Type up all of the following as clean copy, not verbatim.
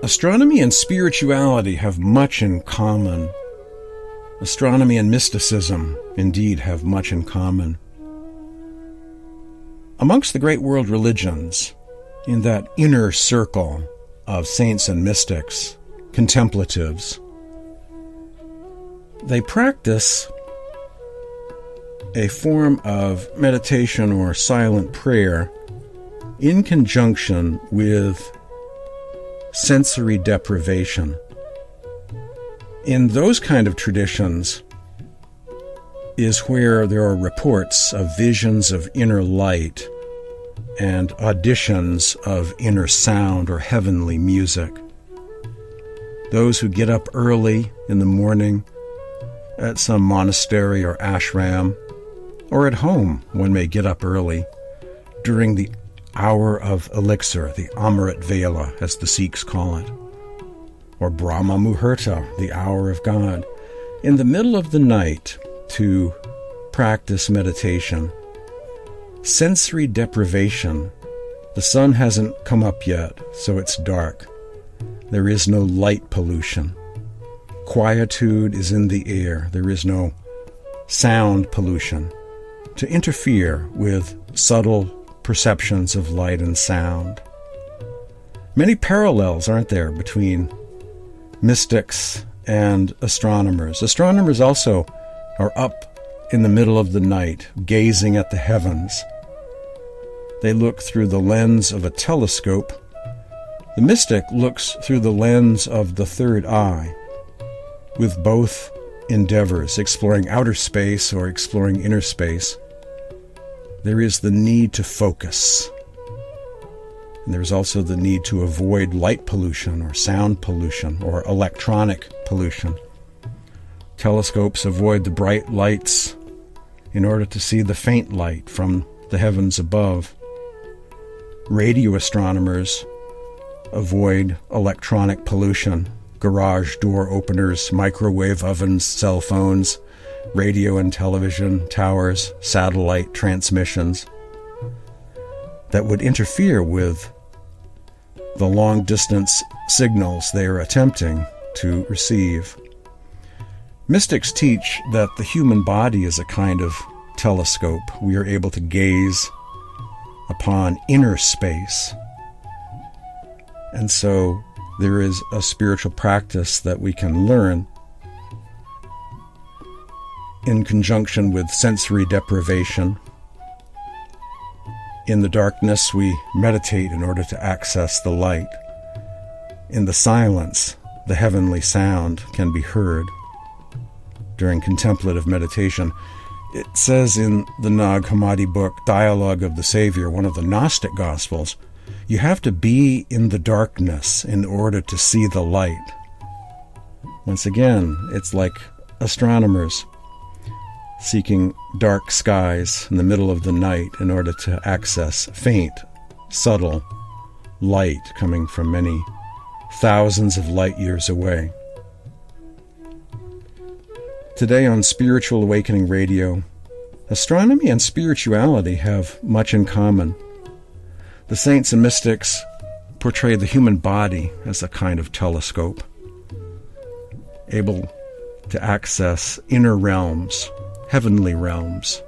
Astronomy and spirituality have much in common. Astronomy and mysticism, indeed, have much in common. Amongst the great world religions, in that inner circle of saints and mystics, contemplatives, they practice a form of meditation or silent prayer in conjunction with sensory deprivation. In those kind of traditions is where there are reports of visions of inner light and auditions of inner sound or heavenly music. Those who get up early in the morning at some monastery or ashram, or at home, one may get up early during the hour of elixir, the Amrit Vela, as the Sikhs call it, or Brahma Muhurta, the hour of God, in the middle of the night to practice meditation. Sensory deprivation. The sun hasn't come up yet, so it's dark. There is no light pollution. Quietude is in the air. There is no sound pollution to interfere with subtle perceptions of light and sound. Many parallels, aren't there, between mystics and astronomers. Astronomers also are up in the middle of the night, gazing at the heavens. They look through the lens of a telescope. The mystic looks through the lens of the third eye, with both endeavors, exploring outer space or exploring inner space. There is the need to focus. And there's also the need to avoid light pollution or sound pollution or electronic pollution. Telescopes avoid the bright lights in order to see the faint light from the heavens above. Radio astronomers avoid electronic pollution, garage door openers, microwave ovens, cell phones, radio and television towers, satellite transmissions that would interfere with the long-distance signals they are attempting to receive. Mystics teach that the human body is a kind of telescope. We are able to gaze upon inner space. And so there is a spiritual practice that we can learn in conjunction with sensory deprivation. In the darkness, we meditate in order to access the light. In the silence, the heavenly sound can be heard during contemplative meditation. It says in the Nag Hammadi book, Dialogue of the Savior, one of the Gnostic Gospels, you have to be in the darkness in order to see the light. Once again, it's like astronomers seeking dark skies in the middle of the night in order to access faint, subtle light coming from many thousands of light years away. Today on Spiritual Awakening Radio, astronomy and spirituality have much in common. The saints and mystics portray the human body as a kind of telescope, able to access inner realms, heavenly realms.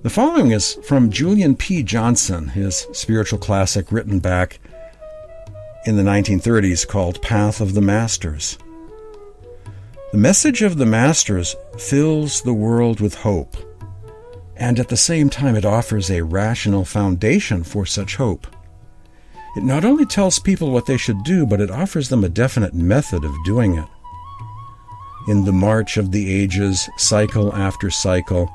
The following is from Julian P. Johnson, his spiritual classic written back in the 1930s called Path of the Masters. The message of the Masters fills the world with hope, and at the same time it offers a rational foundation for such hope. It not only tells people what they should do, but it offers them a definite method of doing it. In the march of the ages, cycle after cycle,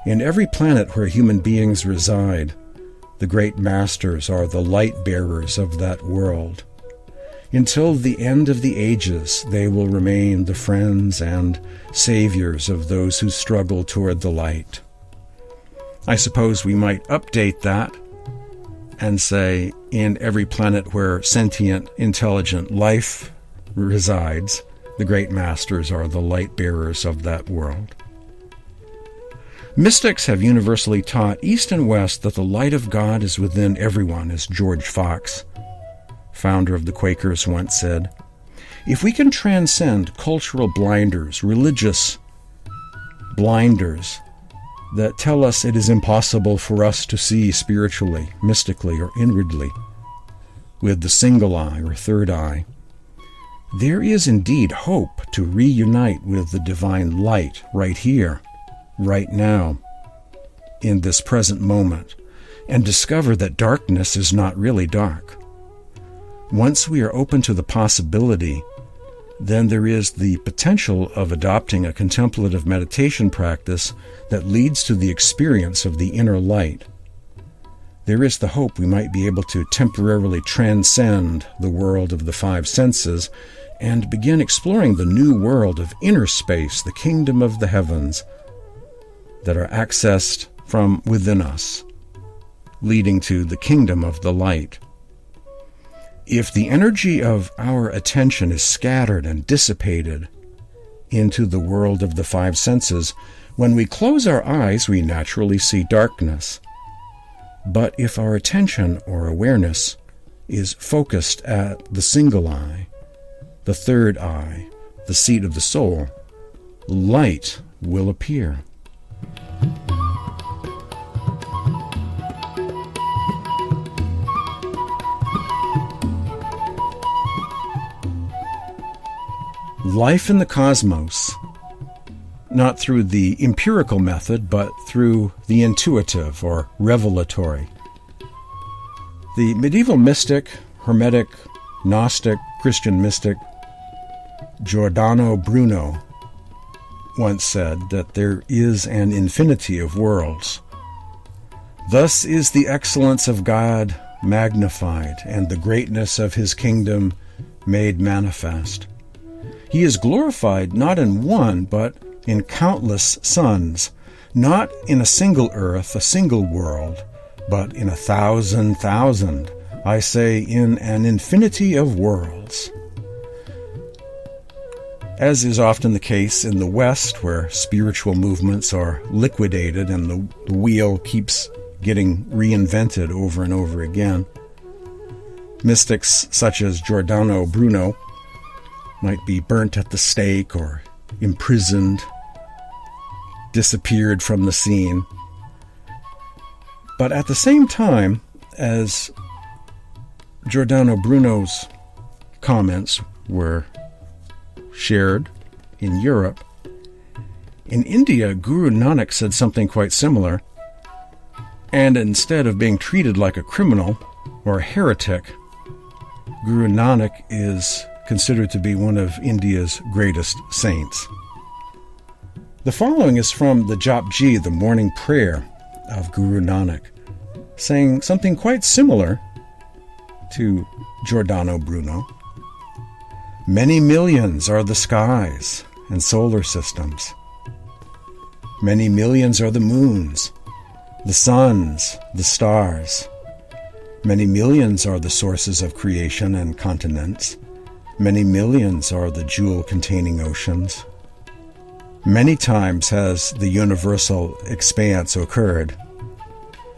in every planet where human beings reside, the great masters are the light bearers of that world. Until the end of the ages, they will remain the friends and saviors of those who struggle toward the light. I suppose we might update that and say, in every planet where sentient, intelligent life resides, the great masters are the light bearers of that world. Mystics have universally taught East and West that the light of God is within everyone, as George Fox founder of the Quakers, once said, "If we can transcend cultural blinders, religious blinders that tell us it is impossible for us to see spiritually, mystically, or inwardly with the single eye or third eye, there is indeed hope to reunite with the divine light right here, right now, in this present moment, and discover that darkness is not really dark. Once we are open to the possibility, then there is the potential of adopting a contemplative meditation practice that leads to the experience of the inner light. There is the hope we might be able to temporarily transcend the world of the five senses and begin exploring the new world of inner space, the kingdom of the heavens, that are accessed from within us, leading to the kingdom of the light. If the energy of our attention is scattered and dissipated into the world of the five senses, when we close our eyes, we naturally see darkness. But if our attention or awareness is focused at the single eye, the third eye, the seat of the soul, light will appear. Life in the cosmos, not through the empirical method, but through the intuitive or revelatory. The medieval mystic, Hermetic, Gnostic, Christian mystic Giordano Bruno once said that there is an infinity of worlds. Thus is the excellence of God magnified and the greatness of his kingdom made manifest. He is glorified not in one, but in countless suns, not in a single earth, a single world, but in 1,000,000, I say, in an infinity of worlds. As is often the case in the West, where spiritual movements are liquidated and the wheel keeps getting reinvented over and over again, mystics such as Giordano Bruno might be burnt at the stake or imprisoned, disappeared from the scene. But at the same time as Giordano Bruno's comments were shared in Europe, in India, Guru Nanak said something quite similar, and instead of being treated like a criminal or a heretic, Guru Nanak is considered to be one of India's greatest saints. The following is from the Jap Ji, the morning prayer of Guru Nanak, saying something quite similar to Giordano Bruno. Many millions are the skies and solar systems. Many millions are the moons, the suns, the stars. Many millions are the sources of creation and continents. Many millions are the jewel-containing oceans. Many times has the universal expanse occurred.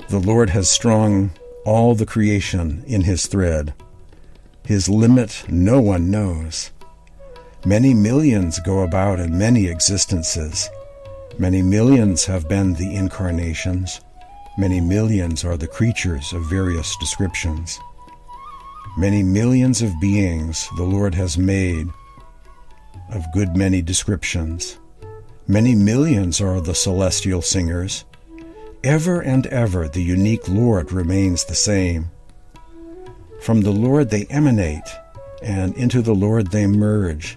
The Lord has strung all the creation in his thread. His limit no one knows. Many millions go about in many existences. Many millions have been the incarnations. Many millions are the creatures of various descriptions. Many millions of beings the Lord has made of good many descriptions. Many millions are the celestial singers. Ever and ever the unique Lord remains the same. From the Lord they emanate, and into the Lord they merge.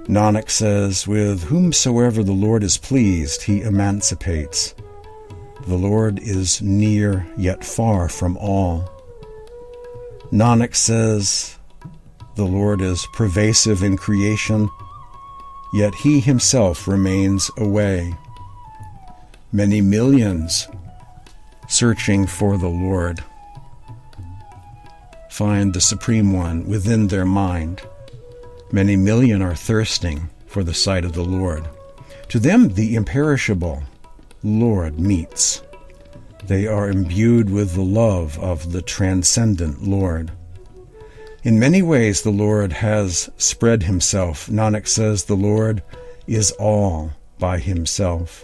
Nanak says, with whomsoever the Lord is pleased, he emancipates. The Lord is near, yet far from all. Nanak says, the Lord is pervasive in creation, yet he himself remains away. Many millions searching for the Lord find the Supreme One within their mind. Many million are thirsting for the sight of the Lord. To them the imperishable Lord meets. They are imbued with the love of the transcendent Lord. In many ways the Lord has spread himself. Nanak says the Lord is all by himself.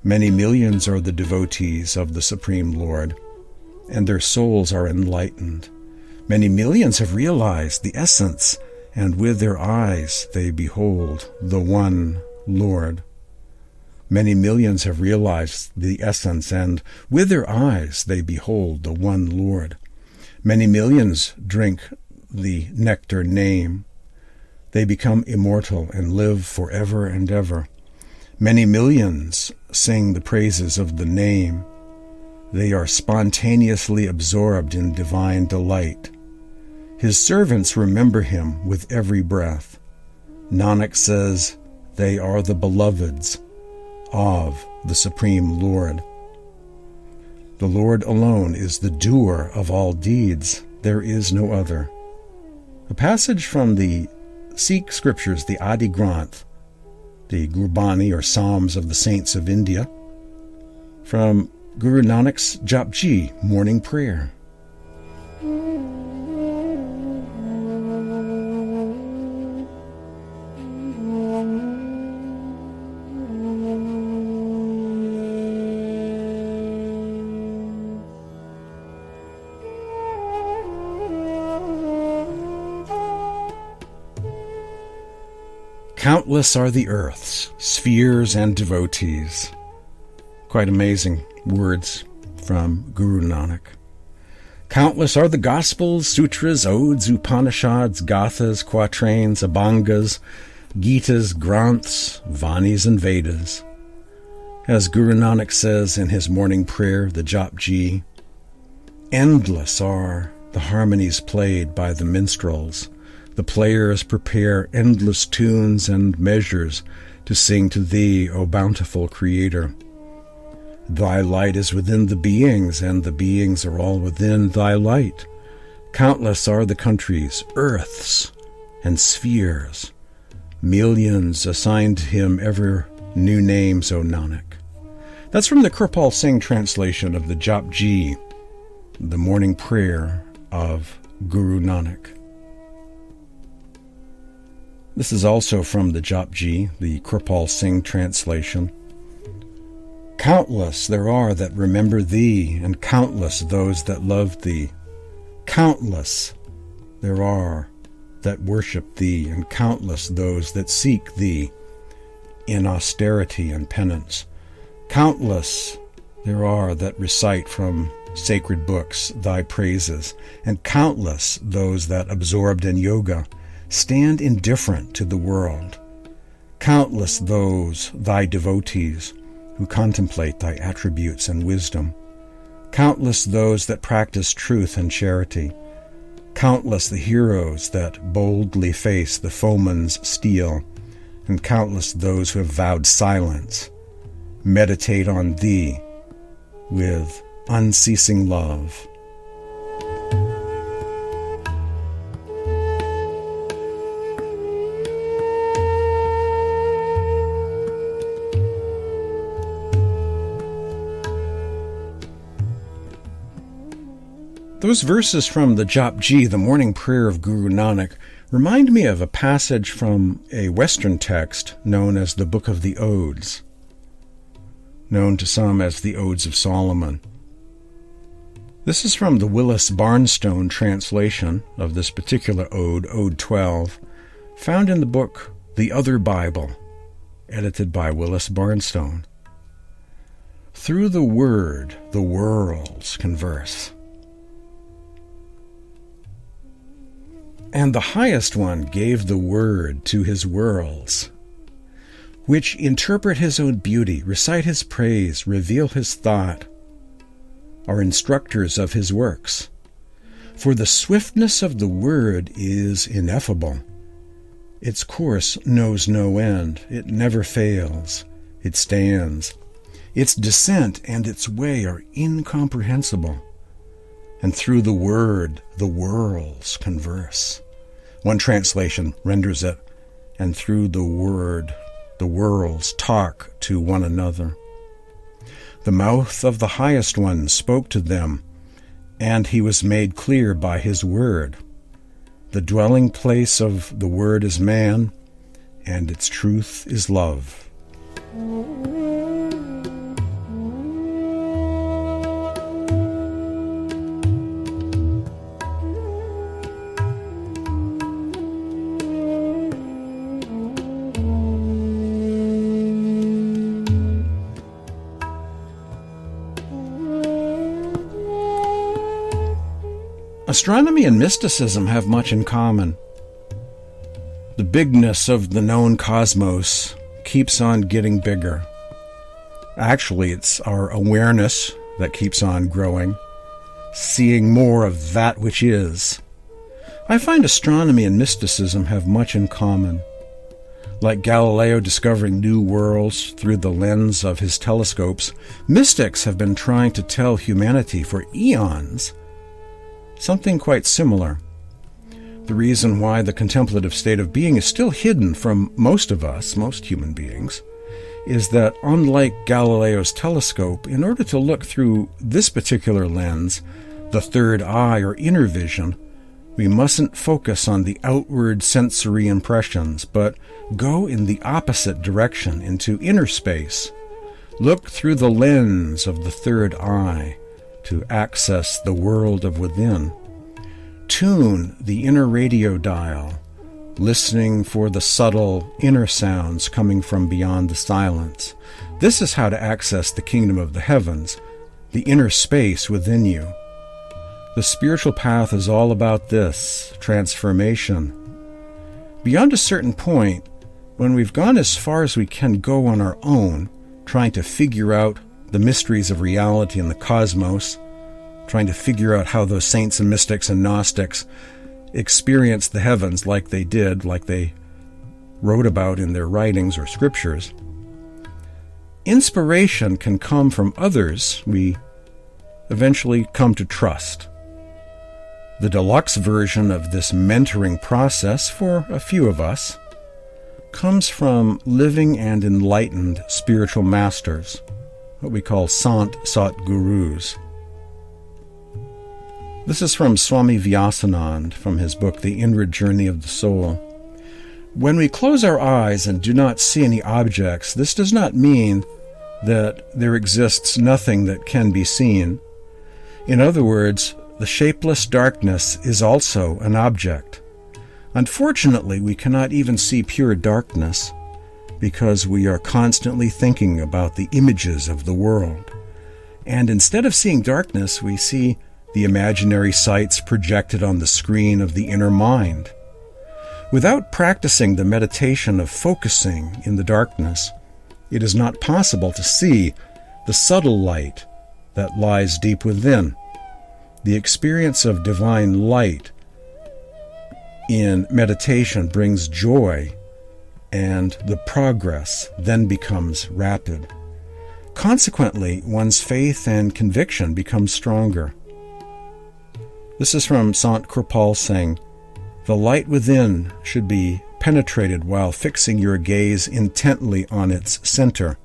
Many millions are the devotees of the Supreme Lord, and their souls are enlightened. Many millions have realized the essence, and with their eyes they behold the one Lord. Many millions have realized the essence, and with their eyes they behold the one Lord. Many millions drink the nectar name. They become immortal and live forever and ever. Many millions sing the praises of the name. They are spontaneously absorbed in divine delight. His servants remember him with every breath. Nanak says they are the beloveds of the Supreme Lord. The Lord alone is the doer of all deeds. There is no other. A passage from the Sikh scriptures, the Adi Granth, the Gurbani or Psalms of the Saints of India, from Guru Nanak's Jap Ji, morning prayer. Countless are the earths, spheres, and devotees. Quite amazing words from Guru Nanak. Countless are the Gospels, Sutras, Odes, Upanishads, Gathas, Quatrains, Abhangas, Gitas, Granths, Vanis, and Vedas. As Guru Nanak says in his morning prayer, the Jap Ji, endless are the harmonies played by the minstrels. The players prepare endless tunes and measures to sing to thee, O bountiful Creator. Thy light is within the beings, and the beings are all within thy light. Countless are the countries, earths, and spheres. Millions assigned him ever new names, O Nanak. That's from the Kirpal Singh translation of the Jap Ji, the morning prayer of Guru Nanak. This is also from the Jap Ji, the Kirpal Singh translation. Countless there are that remember thee, and countless those that love thee. Countless there are that worship thee, and countless those that seek thee in austerity and penance. Countless there are that recite from sacred books thy praises, and countless those that, absorbed in yoga, stand indifferent to the world. Countless those thy devotees who contemplate thy attributes and wisdom. Countless those that practice truth and charity. Countless the heroes that boldly face the foeman's steel, and countless those who have vowed silence, meditate on thee with unceasing love. Those verses from the Jap Ji, the morning prayer of Guru Nanak, remind me of a passage from a Western text known as the Book of the Odes, known to some as the Odes of Solomon. This is from the Willis Barnstone translation of this particular ode, Ode 12, found in the book The Other Bible, edited by Willis Barnstone. Through the word, the worlds converse. And the Highest One gave the word to his worlds, which interpret his own beauty, recite his praise, reveal his thought, are instructors of his works. For the swiftness of the word is ineffable. Its course knows no end. It never fails. It stands. Its descent and its way are incomprehensible. And through the word, the worlds converse. One translation renders it, and through the word, the worlds talk to one another. The mouth of the Highest One spoke to them, and he was made clear by his word. The dwelling place of the Word is man, and its truth is love. Astronomy and mysticism have much in common. The bigness of the known cosmos keeps on getting bigger. Actually, it's our awareness that keeps on growing, seeing more of that which is. I find astronomy and mysticism have much in common. Like Galileo discovering new worlds through the lens of his telescopes, mystics have been trying to tell humanity for eons something quite similar. The reason why the contemplative state of being is still hidden from most of us, most human beings, is that unlike Galileo's telescope, in order to look through this particular lens, the third eye or inner vision, we mustn't focus on the outward sensory impressions, but go in the opposite direction into inner space. Look through the lens of the third eye to access the world of within. Tune the inner radio dial, listening for the subtle inner sounds coming from beyond the silence. This is how to access the kingdom of the heavens, the inner space within you. The spiritual path is all about this, transformation. Beyond a certain point, when we've gone as far as we can go on our own, trying to figure out the mysteries of reality and the cosmos, trying to figure out how those saints and mystics and gnostics experienced the heavens like they did, like they wrote about in their writings or scriptures. Inspiration can come from others we eventually come to trust. The deluxe version of this mentoring process for a few of us comes from living and enlightened spiritual masters, what we call Sant Sat Gurus. This is from Swami Vyasanand from his book, The Inward Journey of the Soul. When we close our eyes and do not see any objects, this does not mean that there exists nothing that can be seen. In other words, the shapeless darkness is also an object. Unfortunately, we cannot even see pure darkness because we are constantly thinking about the images of the world. And instead of seeing darkness, we see the imaginary sights projected on the screen of the inner mind. Without practicing the meditation of focusing in the darkness, it is not possible to see the subtle light that lies deep within. The experience of divine light in meditation brings joy, and the progress then becomes rapid. Consequently, one's faith and conviction become stronger. This is from Sant Kripal Singh. The light within should be penetrated while fixing your gaze intently on its center,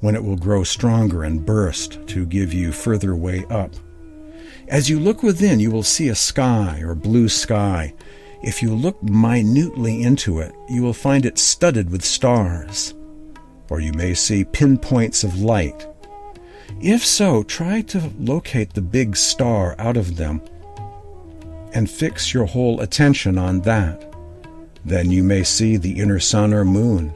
when it will grow stronger and burst to give you further way up. As you look within, you will see a sky or blue sky. If you look minutely into it, you will find it studded with stars, or you may see pinpoints of light. If so, try to locate the big star out of them and fix your whole attention on that. Then you may see the inner sun or moon.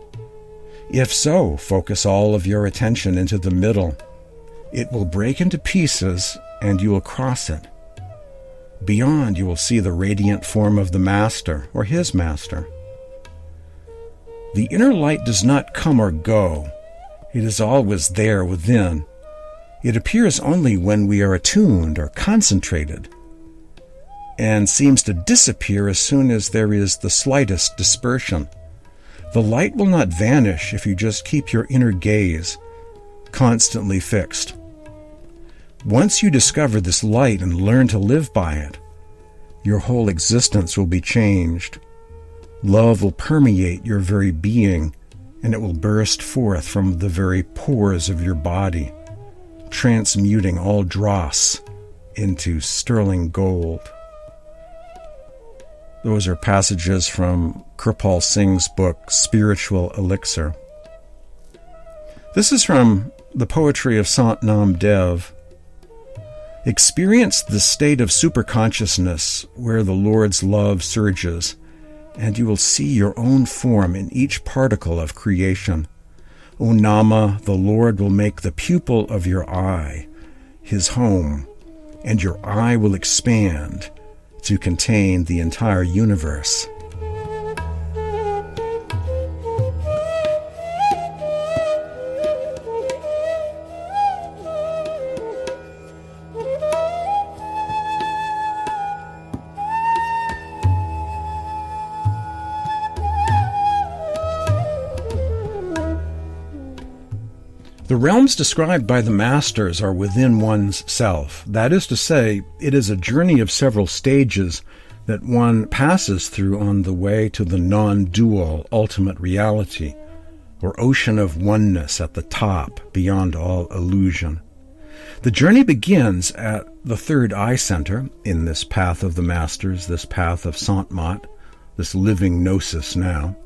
If so, focus all of your attention into the middle. It will break into pieces and you will cross it. Beyond, you will see the radiant form of the Master or his Master. The inner light does not come or go. It is always there within. It appears only when we are attuned or concentrated, and seems to disappear as soon as there is the slightest dispersion. The light will not vanish if you just keep your inner gaze constantly fixed. Once you discover this light and learn to live by it, your whole existence will be changed. Love will permeate your very being, and it will burst forth from the very pores of your body, transmuting all dross into sterling gold. Those are passages from Kirpal Singh's book, Spiritual Elixir. This is from the poetry of Sant Nam Dev. Experience the state of superconsciousness where the Lord's love surges, and you will see your own form in each particle of creation. O Nama, the Lord will make the pupil of your eye his home, and your eye will expand to contain the entire universe. The realms described by the masters are within one's self. That is to say, it is a journey of several stages that one passes through on the way to the non-dual ultimate reality, or ocean of oneness at the top, beyond all illusion. The journey begins at the third eye center, in this path of the masters, this path of Sant Mat, this living gnosis now.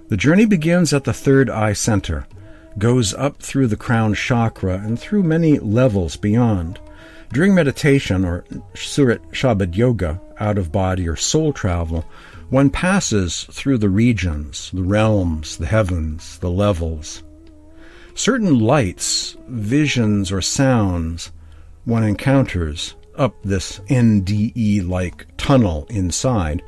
The journey begins at the third eye center, goes up through the crown chakra and through many levels beyond. During meditation or Surat Shabad Yoga, out-of-body or soul travel, one passes through the regions, the realms, the heavens, the levels. Certain lights, visions, or sounds one encounters up this NDE-like tunnel inside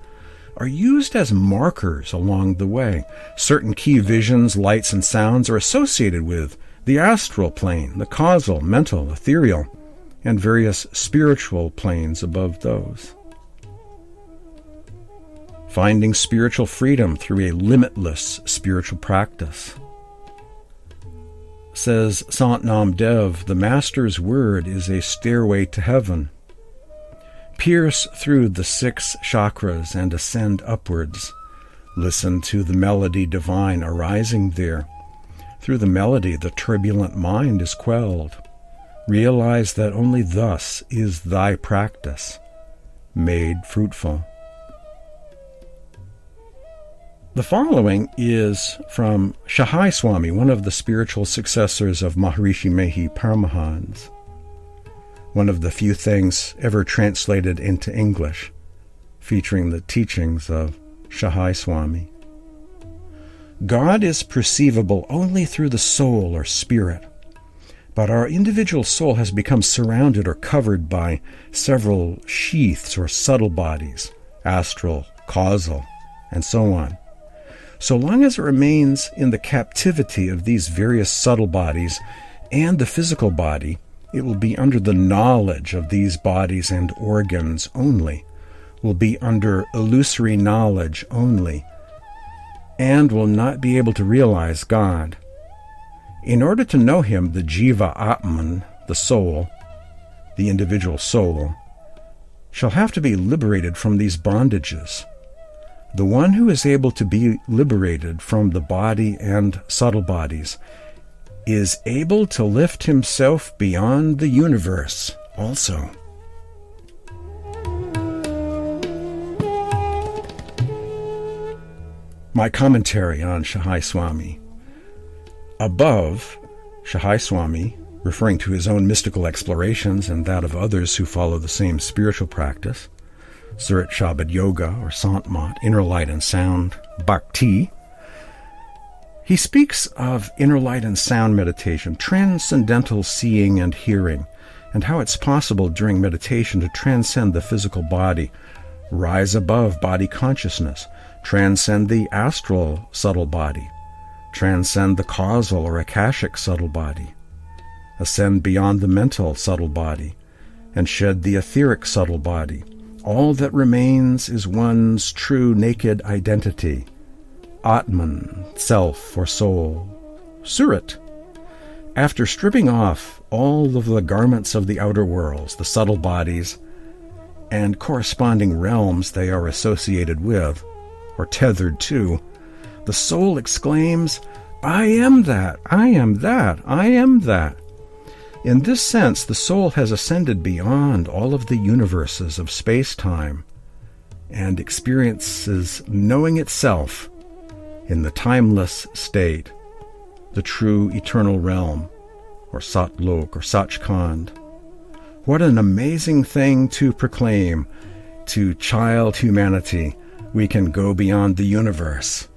are used as markers along the way. Certain key visions, lights, and sounds are associated with the astral plane, the causal, mental, ethereal, and various spiritual planes above those. Finding spiritual freedom through a limitless spiritual practice. Says Sant Nam Dev, the Master's word is a stairway to heaven. Pierce through the 6 chakras and ascend upwards. Listen to the melody divine arising there. Through the melody, the turbulent mind is quelled. Realize that only thus is thy practice made fruitful. The following is from Radhasoami, one of the spiritual successors of Maharishi Mehi Paramahansa, one of the few things ever translated into English, featuring the teachings of Radhasoami. God is perceivable only through the soul or spirit, but our individual soul has become surrounded or covered by several sheaths or subtle bodies, astral, causal, and so on. So long as it remains in the captivity of these various subtle bodies and the physical body, it will be under the knowledge of these bodies and organs only, will be under illusory knowledge only, and will not be able to realize God. In order to know Him, the Jiva Atman, the soul, the individual soul, shall have to be liberated from these bondages. The one who is able to be liberated from the body and subtle bodies is able to lift himself beyond the universe also. My commentary on Radhasoami. Above, Radhasoami, referring to his own mystical explorations and that of others who follow the same spiritual practice, Surat Shabad Yoga or Sant Mat, Inner Light and Sound, Bhakti, he speaks of inner light and sound meditation, transcendental seeing and hearing, and how it's possible during meditation to transcend the physical body, rise above body consciousness, transcend the astral subtle body, transcend the causal or akashic subtle body, ascend beyond the mental subtle body, and shed the etheric subtle body. All that remains is one's true naked identity, Atman, self or soul, Surat. After stripping off all of the garments of the outer worlds, the subtle bodies, and corresponding realms they are associated with, or tethered to, the soul exclaims, I am that, I am that, I am that. In this sense, the soul has ascended beyond all of the universes of space-time and experiences knowing itself in the timeless state, the true eternal realm, or Satlok, or Sachkhand. What an amazing thing to proclaim to child humanity. We can go beyond the universe.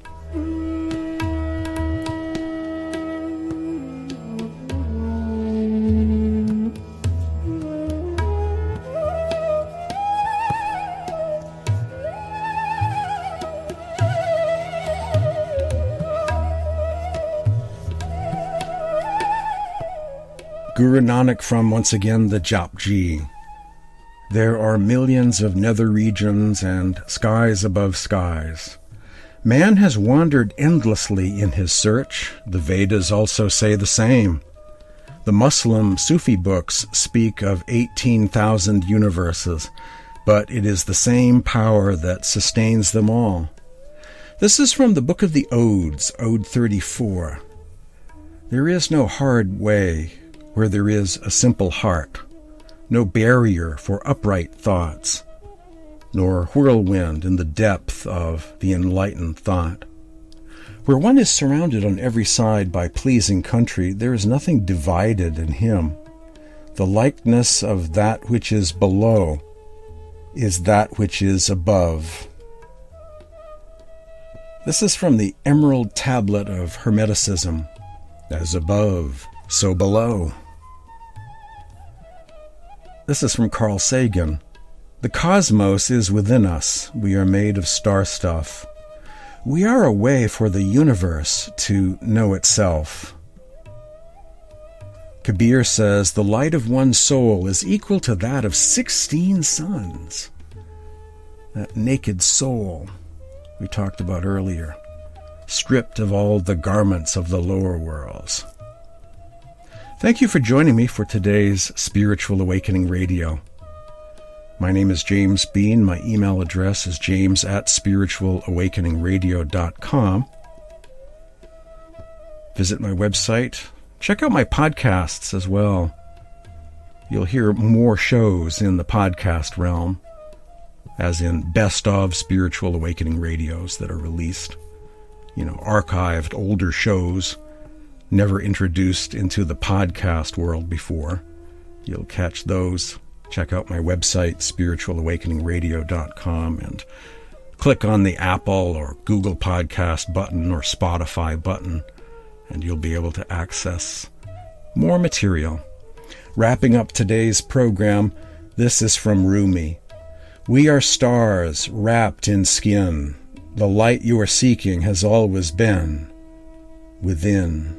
Guru Nanak from, once again, the Jap Ji. There are millions of nether regions and skies above skies. Man has wandered endlessly in his search. The Vedas also say the same. The Muslim Sufi books speak of 18,000 universes, but it is the same power that sustains them all. This is from the Book of the Odes, Ode 34. There is no hard way where there is a simple heart, no barrier for upright thoughts, nor whirlwind in the depth of the enlightened thought. Where one is surrounded on every side by pleasing country, there is nothing divided in him. The likeness of that which is below is that which is above. This is from the Emerald Tablet of Hermeticism. As above, so below. This is from Carl Sagan. The cosmos is within us. We are made of star stuff. We are a way for the universe to know itself. Kabir says, the light of one soul is equal to that of 16 suns. That naked soul we talked about earlier, stripped of all the garments of the lower worlds. Thank you for joining me for today's Spiritual Awakening Radio. My name is James Bean. My email address is james@spiritualawakeningradio.com. Visit my website. Check out my podcasts as well. You'll hear more shows in the podcast realm, as in best of Spiritual Awakening radios that are released. Archived older shows never introduced into the podcast world before. You'll catch those. Check out my website, spiritualawakeningradio.com, and click on the Apple or Google Podcast button or Spotify button, and you'll be able to access more material. Wrapping up today's program, this is from Rumi. We are stars wrapped in skin. The light you are seeking has always been within.